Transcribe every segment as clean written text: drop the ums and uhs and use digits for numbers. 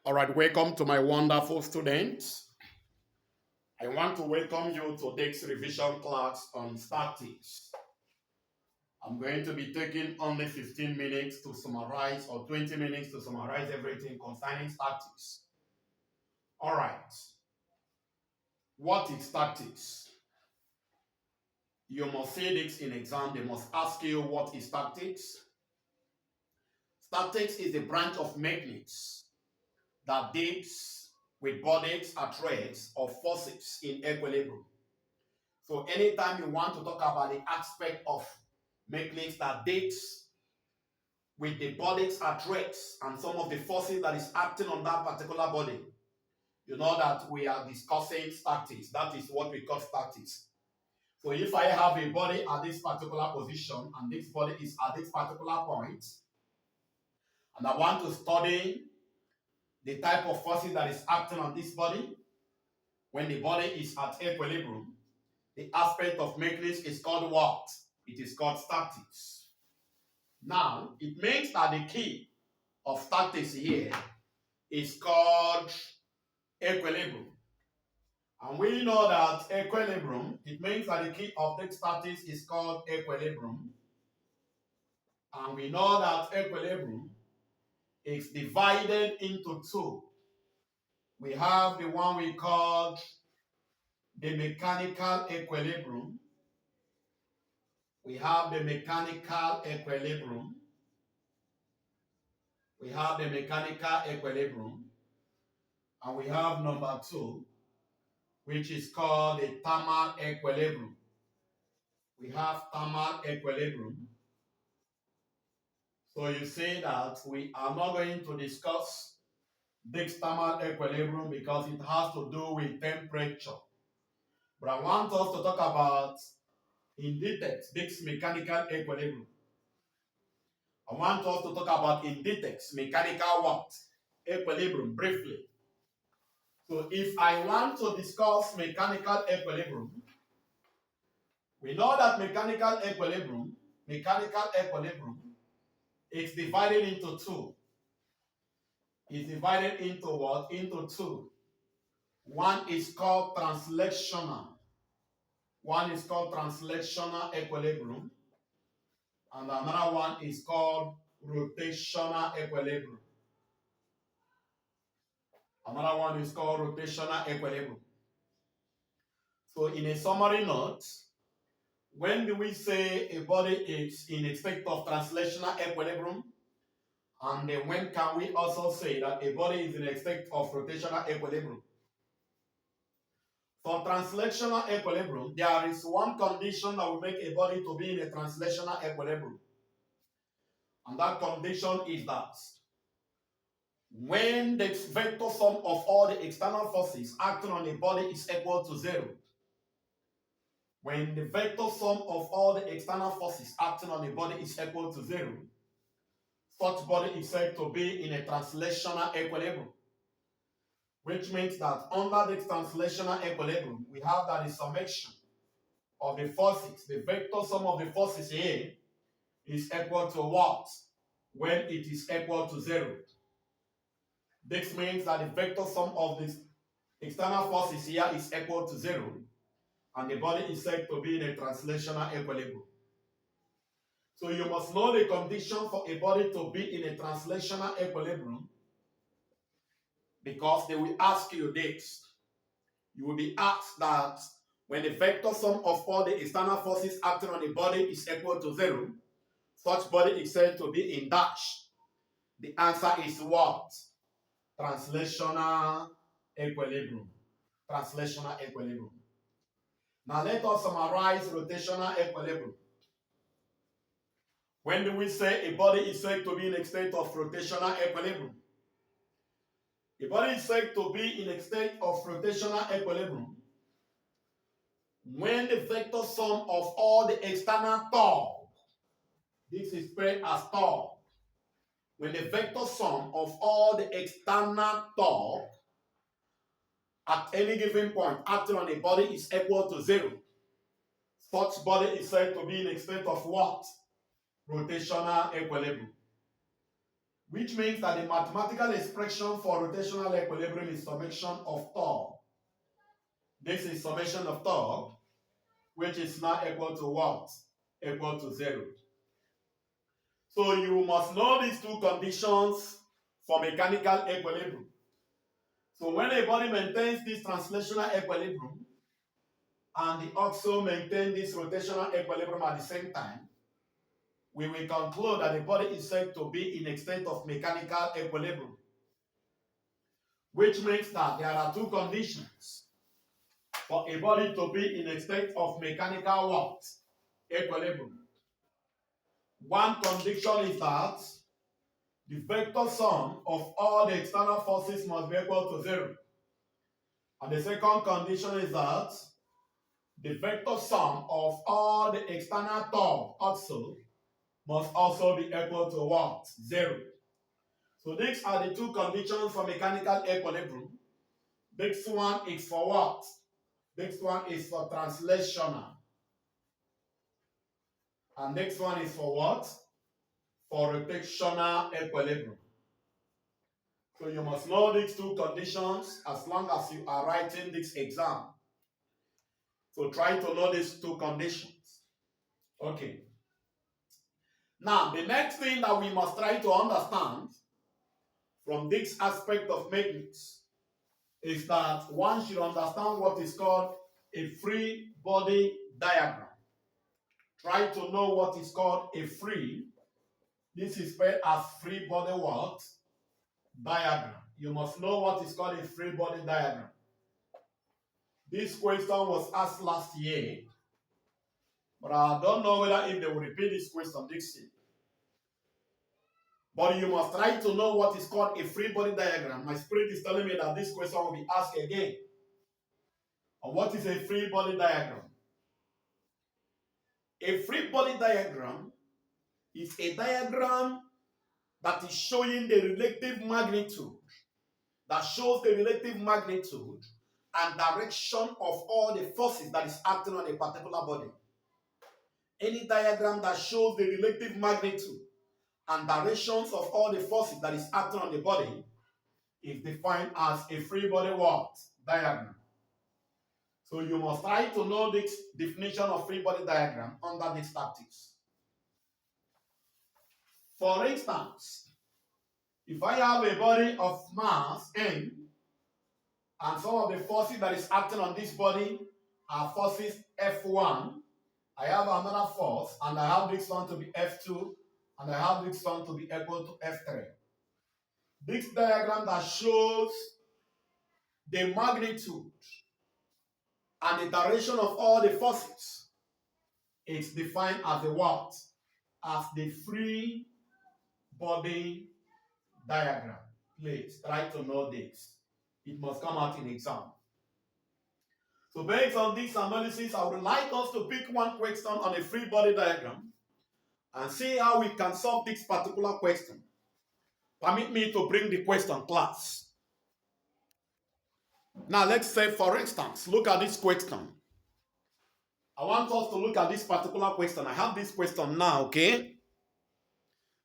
All right, welcome to my wonderful students. I want to welcome you to this revision class on statics. I'm going to be taking only 15 minutes to summarize or 20 minutes to summarize everything concerning statics. All right, what is statics? You must say this in exam. They must ask you what is statics. Statics is a branch of mechanics that deals with bodies at rest or forces in equilibrium. So anytime you want to talk about the aspect of mechanics that dates with the body's at rest and some of the forces that is acting on that particular body, you know that we are discussing statics. That is what we call statics. So if I have a body at this particular position and this body is at this particular point, and I want to study the type of forces that is acting on this body when the body is at equilibrium, the aspect of mechanics is called what? It is called statics. Now, it means that the key of statics here is called equilibrium. And we know that equilibrium, it means that the key of the statics is called equilibrium. And we know that equilibrium is divided into two. We have the one we call the mechanical equilibrium. We have the mechanical equilibrium. We have the mechanical equilibrium. And we have number two, which is called the thermal equilibrium. We have thermal equilibrium. So you say that we are not going to discuss this thermal equilibrium because it has to do with temperature. But I want us to talk about in detail this mechanical equilibrium. I want us to talk about in detail mechanical what? Equilibrium briefly. So if I want to discuss mechanical equilibrium, we know that mechanical equilibrium is divided into two. It's divided into what? Into two. One is called translational. One is called translational equilibrium. And another one is called rotational equilibrium. Another one is called rotational equilibrium. So in a summary note, when do we say a body is in a state of translational equilibrium? And then when can we also say that a body is in a state of rotational equilibrium? For translational equilibrium, there is one condition that will make a body to be in a translational equilibrium. And that condition is that when the vector sum of all the external forces acting on a body is equal to zero, when the vector sum of all the external forces acting on a body is equal to zero, such body is said to be in a translational equilibrium. Which means that under this translational equilibrium, we have that the summation of the forces, the vector sum of the forces here is equal to what? When it is equal to zero. This means that the vector sum of the external forces here is equal to zero, and the body is said to be in a translational equilibrium. So you must know the condition for a body to be in a translational equilibrium, because they will ask you this. You will be asked that when the vector sum of all the external forces acting on the body is equal to zero, such body is said to be in dash. The answer is what? Translational equilibrium. Translational equilibrium. Now let us summarize rotational equilibrium. When do we say a body is said to be in a state of rotational equilibrium? A body is said to be in a state of rotational equilibrium when the vector sum of all the external torque, this is spread as torque, when the vector sum of all the external torque at any given point acting on a body is equal to zero, such body is said to be in a state of what? Rotational equilibrium. which means that the mathematical expression for rotational equilibrium is summation of tau. This is summation of tau, which is now equal to what? Equal to 0. So you must know these two conditions for mechanical equilibrium. So when a body maintains this translational equilibrium and it also maintains this rotational equilibrium at the same time, we will conclude that the body is said to be in a state of mechanical equilibrium, which means that there are two conditions for a body to be in a state of mechanical what? Equilibrium. One condition is that the vector sum of all the external forces must be equal to 0. And the second condition is that the vector sum of all the external tau also must also be equal to what? 0. So these are the two conditions for mechanical equilibrium. This one is for what? This one is for translational. And next one is for what? For rotational equilibrium. So you must know these two conditions as long as you are writing this exam. So try to know these two conditions. Okay. Now, the next thing that we must try to understand from this aspect of mechanics is that one should understand what is called a free body diagram. Try to know what is called a free. This is spelled as free body what? Diagram. You must know what is called a free body diagram. This question was asked last year, but I don't know whether if they will repeat this question this year. But you must try to know what is called a free body diagram. My spirit is telling me that this question will be asked again. And what is a free body diagram? A free body diagram is a diagram that is showing the relative magnitude, that shows the relative magnitude and direction of all the forces that is acting on a particular body. Any diagram that shows the relative magnitude and directions of all the forces that is acting on the body is defined as a free body what? Diagram. So you must try to know this definition of free body diagram under these tactics. For instance, if I have a body of mass m and some of the forces that is acting on this body are forces F1, I have another force and I have this one to be F2 and I have this one to be equal to F3. This diagram that shows the magnitude and the direction of all the forces is defined as a what? As the free body diagram. Please try to know this. It must come out in exam. So based on this analysis, I would like us to pick one question on a free body diagram and see how we can solve this particular question. Permit me to bring the question, class. Now let's say, for instance, look at this question. I want us to look at this particular question. I have this question now, okay?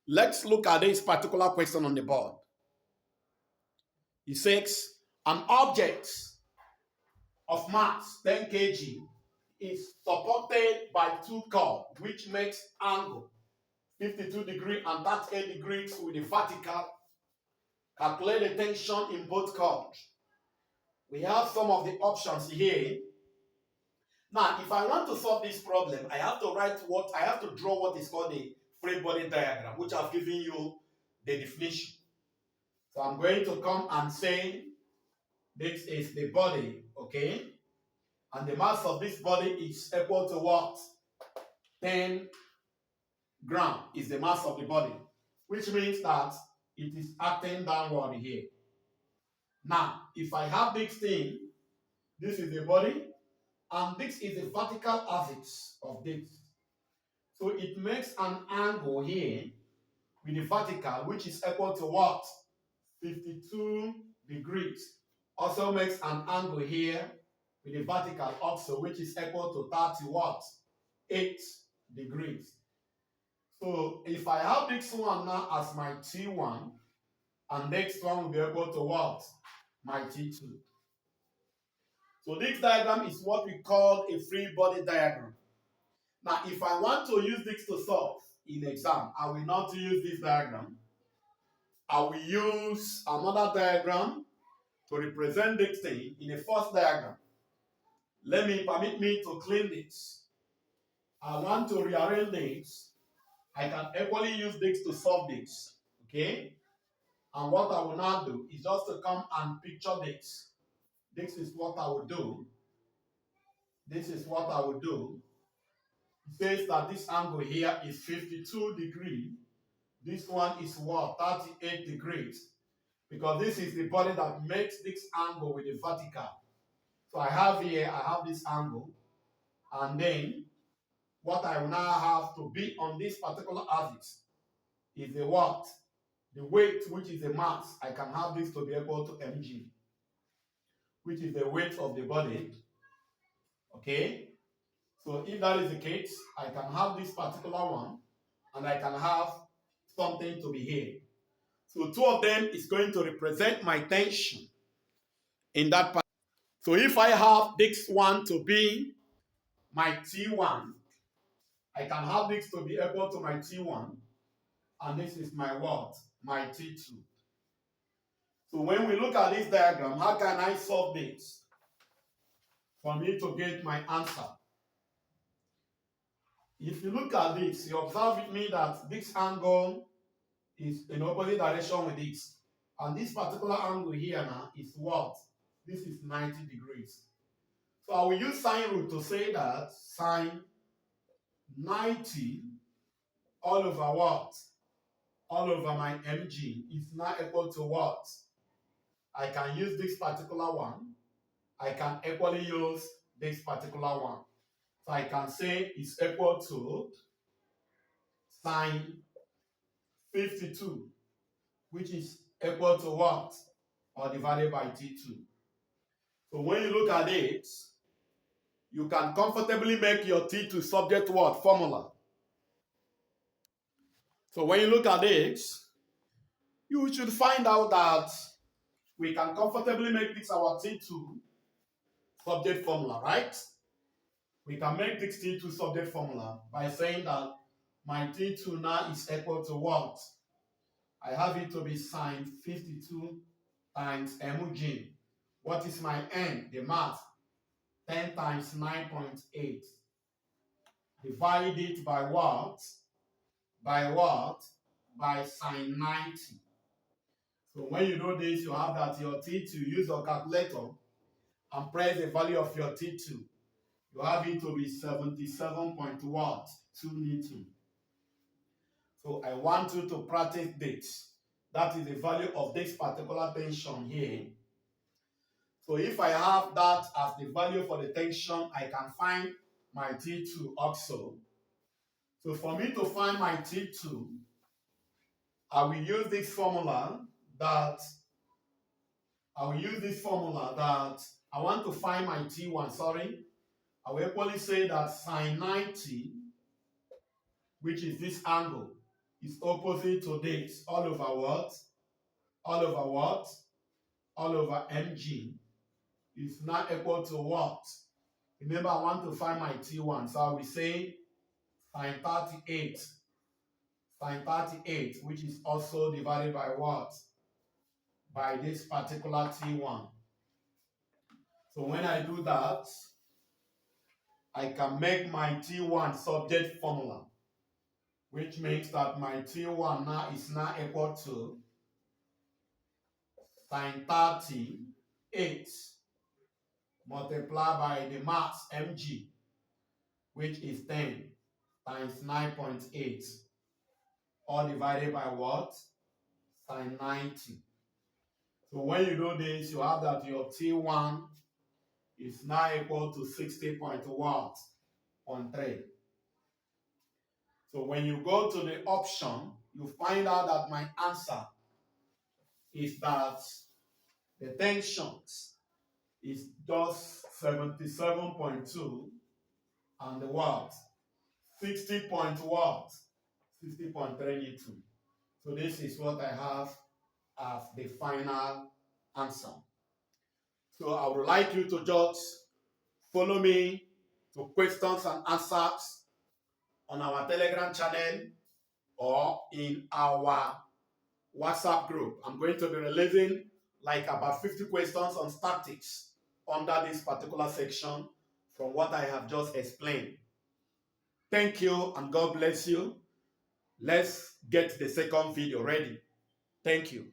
Let's look at this particular question on the board. It says, an object of mass 10 kg is supported by two cords, which makes angle 52 degrees and 38 degrees with the vertical. Calculate the tension in both cords. We have some of the options here. Now, if I want to solve this problem, I have to draw what is called the free body diagram, which I've given you the definition. So I'm going to come and say this is the body, okay? And the mass of this body is equal to what? 10 grams is the mass of the body, which means that it is acting downward here. Now, if I have this thing, this is the body, and this is the vertical axis of this. So it makes an angle here with the vertical, which is equal to what? 52 degrees. Also makes an angle here with the vertical also, which is equal to 30 what? 8 degrees. So if I have this one now as my T1, and next one will be able to what? My T2. So this diagram is what we call a free body diagram. Now, if I want to use this to solve in exam, I will not use this diagram. I will use another diagram to represent this thing in a first diagram. Permit me to clean this. I want to rearrange this. I can equally use this to solve this. Okay? And what I will now do is just to come and picture this. This is what I will do. This is what I will do. It says that this angle here is 52 degrees. This one is what? 38 degrees. Because this is the body that makes this angle with the vertical. So I have here, I have this angle. And then what I will now have to be on this particular axis is the what? The weight, which is the mass. I can have this to be equal to mg, which is the weight of the body. Okay? So if that is the case, I can have this particular one, and I can have something to be here. So two of them is going to represent my tension in that part. So if I have this one to be my T1, I can have this to be equal to my T1, and this is my what? My T2. So when we look at this diagram, how can I solve this for me to get my answer? If you look at this, you observe with me that this angle is in opposite direction with this. And this particular angle here now is what? This is 90 degrees. So I will use sine rule to say that sine 90 all over what? All over my mg is now equal to what? I can use this particular one. I can equally use this particular one. So I can say it's equal to sine 52, which is equal to what? Or divided by T2. So when you look at it, you can comfortably make your T2 subject to what? Formula. So when you look at it, you should find out that we can comfortably make this our T2 subject formula, right? We can make this T2 subject formula by saying that my T2 now is equal to what? I have it to be sine 52 times mg. What is my n? The mass. 10 times 9.8. Divide it by what? By what? By sine 90. So when you do this, you have that your T2, use your calculator and press the value of your T2. You have it to be 77.2 Newton. So I want you to practice this. That is the value of this particular tension here. So if I have that as the value for the tension, I can find my T2 also. So for me to find my T2, I will use this formula that I want to find my T1, sorry. I will equally say that sine 90, which is this angle, is opposite to this. All over what? All over what? All over mg is now equal to what? Remember, I want to find my T1, so I will say sine 38. Sine 38, which is also divided by what? By this particular T1. So when I do that, I can make my T1 subject formula, which makes that my T1 now is now equal to sine 38 multiplied by the mass mg, which is 10 times 9.8, all divided by what? Sine 90. So when you do this, you have that your T1 is now equal to 60.3. So when you go to the option, you find out that my answer is that the tensions is just 77.2 and the what? 60 point what? 60.3 Newton. So this is what I have as the final answer. So I would like you to just follow me to questions and answers on our Telegram channel or in our WhatsApp group. I'm going to be releasing like about 50 questions on statics under this particular section from what I have just explained. Thank you and God bless you. Let's get the second video ready. Thank you.